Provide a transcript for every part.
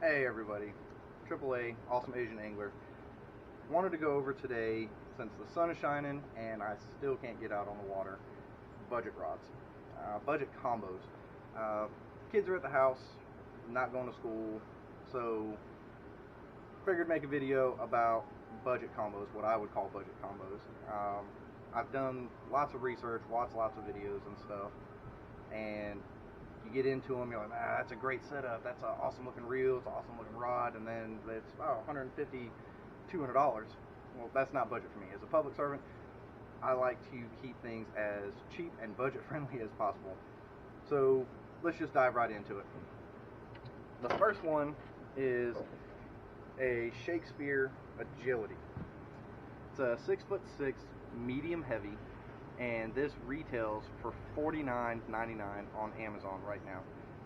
Hey everybody, AAA, Awesome Asian Angler. Wanted to go over today, since the sun is shining and I still can't get out on the water, budget rods, budget combos. Kids are at the house, not going to school, so figured make a video about budget combos, what I would call budget combos. I've done lots of research, watched lots of videos and stuff, and you get into them, you're like, that's a great setup, that's an awesome looking reel, it's an awesome looking rod, and then it's, $150, $200. Well, that's not budget for me. As a public servant, I like to keep things as cheap and budget friendly as possible. So let's just dive right into it. The first one is a Shakespeare Agility. It's a 6'6" medium heavy, and this retails for $49.99 on Amazon right now.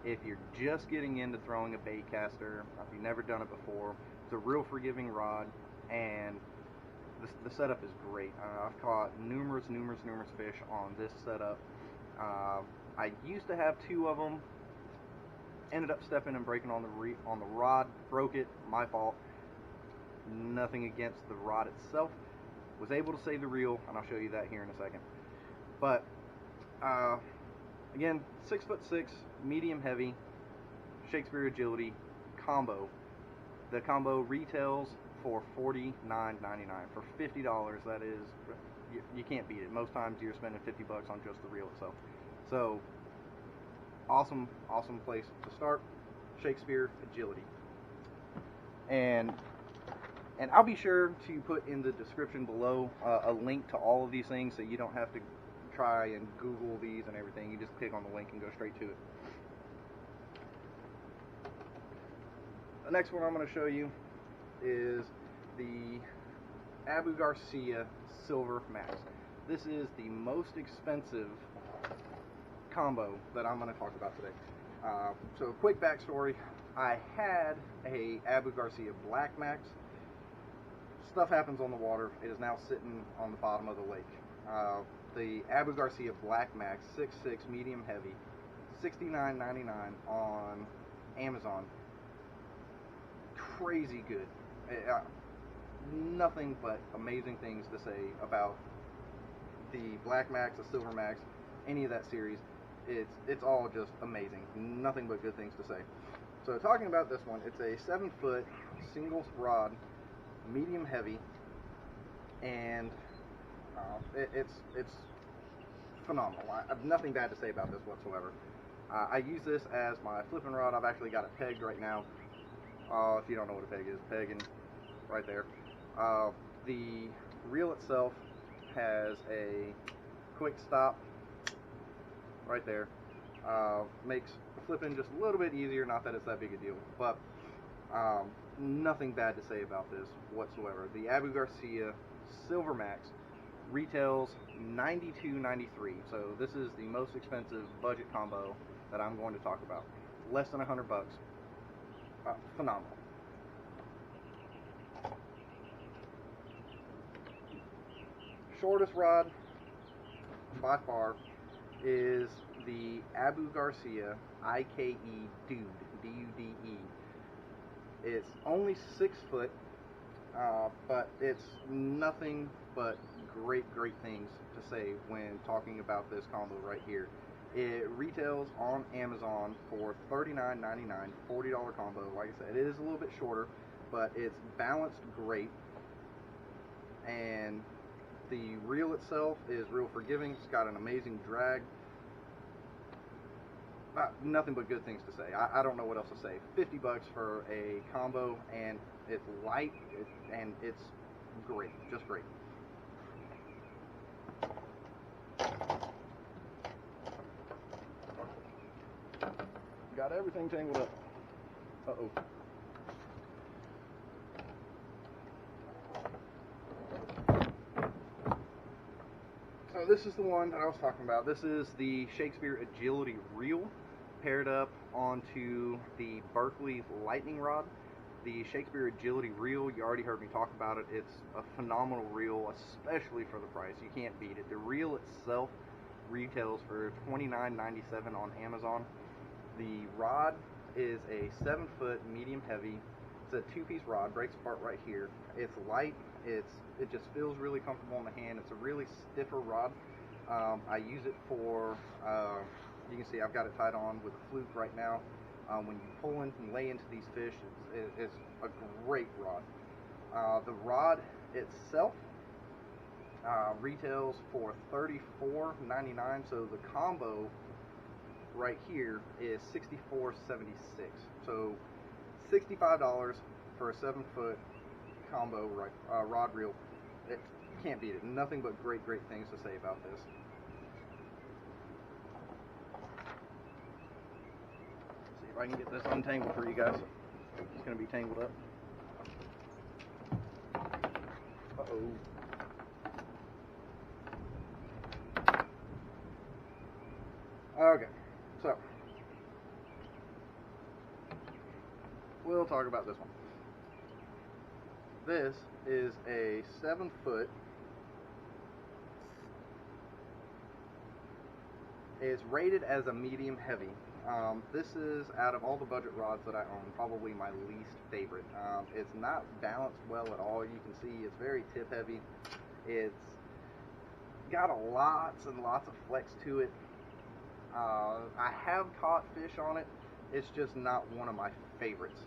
If you're just getting into throwing a bait caster, if you've never done it before, it's a real forgiving rod, and the setup is great. I've caught numerous fish on this setup. I used to have two of them, ended up stepping and breaking on the rod, broke it, my fault. Nothing against the rod itself. Was able to save the reel, and I'll show you that here in a second. But again, 6'6", medium heavy, Shakespeare Agility combo. The combo retails for $49.99. For $50, that is, you can't beat it. Most times you're spending $50 on just the reel itself. So awesome place to start. Shakespeare Agility. And I'll be sure to put in the description below a link to all of these things, so you don't have to try and Google these and everything. You just click on the link and go straight to it. The next one I'm going to show you is the Garcia Silver Max. This is the most expensive combo that I'm going to talk about today. So quick backstory, I had a Garcia Black Max. Stuff happens on the water. It is now sitting on the bottom of the lake. The Garcia Black Max 6'6" medium heavy, $69.99 on Amazon. Crazy good. Nothing but amazing things to say about the Black Max, the Silver Max, any of that series. It's all just amazing. Nothing but good things to say. So talking about this one, it's a 7-foot single rod, medium heavy, and it's phenomenal. I have nothing bad to say about this whatsoever. I use this as my flipping rod. I've actually got it pegged right now. If you don't know what a peg is, pegging right there. The reel itself has a quick stop right there. Makes flipping just a little bit easier. Not that it's that big a deal, but nothing bad to say about this whatsoever. The Garcia Silver Max retails $92.93, so this is the most expensive budget combo that I'm going to talk about. Less than $100. Phenomenal. Shortest rod by far is the Garcia IKE Dude, D-U-D-E. It's only 6 foot, but it's nothing but great things to say when talking about this combo right here. It retails on Amazon for $39.99, $40 combo. Like I said, it is a little bit shorter, but it's balanced great, and the reel itself is real forgiving. It's got an amazing drag. Nothing but good things to say. I don't know what else to say. $50 for a combo, and it's light, and it's great, just great. Got everything tangled up. Uh-oh. So this is the one that I was talking about. This is the Shakespeare Agility reel paired up onto the Berkley Lighting Rod. The Shakespeare Agility reel, you already heard me talk about it. It's a phenomenal reel, especially for the price. You can't beat it. The reel itself retails for $29.97 on Amazon. The rod is a 7-foot medium heavy. It's a 2-piece rod, breaks apart right here. It's light. It just feels really comfortable in the hand. It's a really stiffer rod. I use it for, you can see I've got it tied on with a fluke right now. When you pull in and lay into these fish, it's a great rod. The rod itself retails for $34.99, so the combo right here is $64.76. So $65 for a 7-foot combo rod reel. It can't beat it. Nothing but great things to say about this. Let's see if I can get this untangled for you guys. It's going to be tangled up. Uh-oh. Okay, so we'll talk about this one. This is a 7-foot. It's rated as a medium heavy. This is, out of all the budget rods that I own, probably my least favorite. It's not balanced well at all. You can see it's very tip heavy. It's got lots and lots of flex to it. I have caught fish on it. It's just not one of my favorites.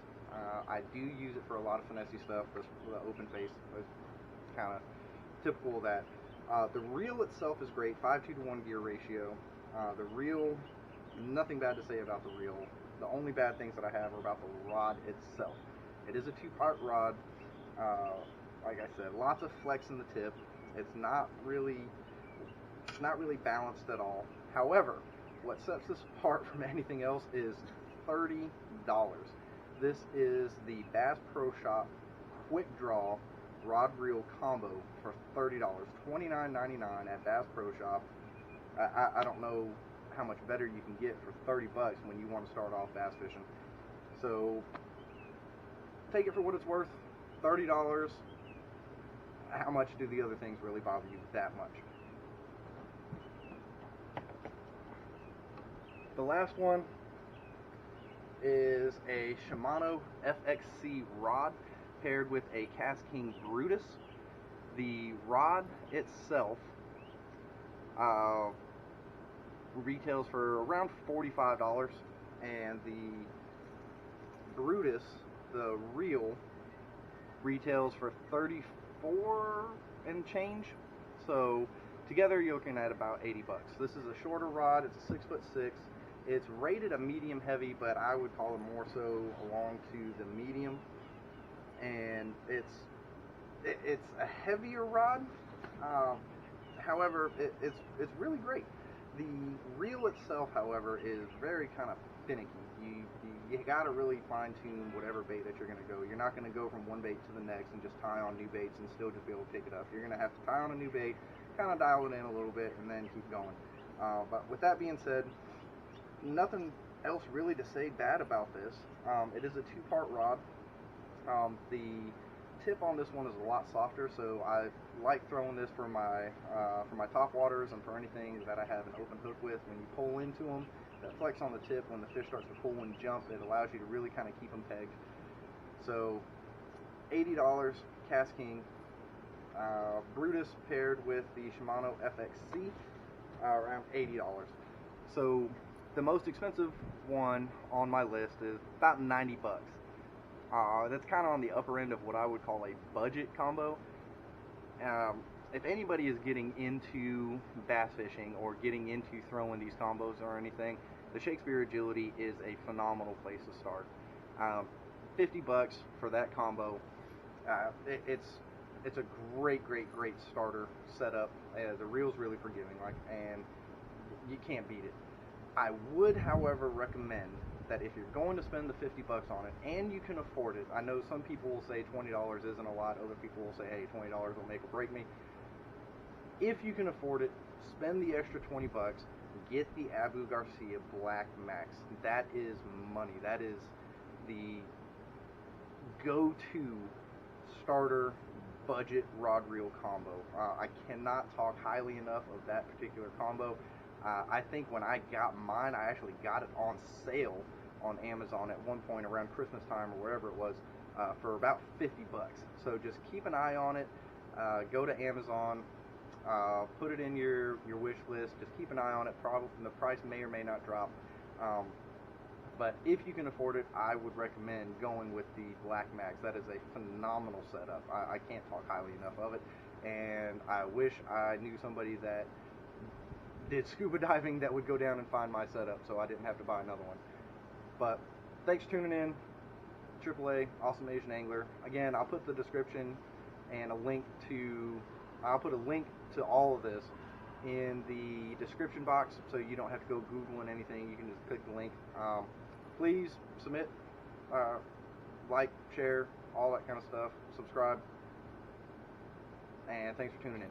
I do use it for a lot of finessey stuff. The open face is kind of typical of that. The reel itself is great, 5:2-to-1 gear ratio. The reel, nothing bad to say about the reel. The only bad things that I have are about the rod itself. It is a 2-part rod. Like I said, lots of flex in the tip. It's not really balanced at all. However, what sets this apart from anything else is $30. This is the Bass Pro Shop Quick Draw Rod Reel Combo for $30. $29.99 at Bass Pro Shop. I don't know how much better you can get for 30 bucks when you want to start off bass fishing. So take it for what it's worth. $30. How much do the other things really bother you that much? The last one is a Shimano FXC rod paired with a KastKing Brutus. The rod itself retails for around $45, and the Brutus, the reel, retails for $34 and change. So together you're looking at about 80 bucks. This is a shorter rod. It's a 6'6". It's rated a medium heavy, but I would call it more so along to the medium. And it's a heavier rod. However, it's really great. The reel itself, however, is very kind of finicky. You got to really fine-tune whatever bait that you're going to go. You're not going to go from one bait to the next and just tie on new baits and still just be able to pick it up. You're going to have to tie on a new bait, kind of dial it in a little bit, and then keep going. But with that being said, nothing else really to say bad about this. It is a 2-part rod. The tip on this one is a lot softer, so I like throwing this for my top waters and for anything that I have an open hook with. When you pull into them, that flex on the tip, when the fish starts to pull and jump, it allows you to really kind of keep them pegged. So $80 KastKing Brutus paired with the Shimano FXC, around $80. So the most expensive one on my list is about 90 bucks. That's kind of on the upper end of what I would call a budget combo. If anybody is getting into bass fishing or getting into throwing these combos or anything, the Shakespeare Agility is a phenomenal place to start. 50 bucks for that combo. It's a great starter setup. The reel's really forgiving, and you can't beat it. I would, however, recommend that if you're going to spend the 50 bucks on it and you can afford it, I know some people will say $20 isn't a lot, other people will say, hey, $20 will make or break me. If you can afford it, spend the extra 20 bucks, get the Garcia Black Max. That is money. That is the go-to starter budget rod reel combo. I cannot talk highly enough of that particular combo. I think when I got mine, I actually got it on sale on Amazon at one point around Christmas time or wherever it was for about 50 bucks. So just keep an eye on it. Go to Amazon, put it in your wish list. Just keep an eye on it. Probably the price may or may not drop. But if you can afford it, I would recommend going with the Black Max. That is a phenomenal setup. I can't talk highly enough of it. And I wish I knew somebody that did scuba diving that would go down and find my setup so I didn't have to buy another one. But thanks for tuning in. AAA, Awesome Asian Angler. Again, I'll put the description and I'll put a link to all of this in the description box so you don't have to go Googling anything. You can just click the link. Please submit, like, share, all that kind of stuff. Subscribe. And thanks for tuning in.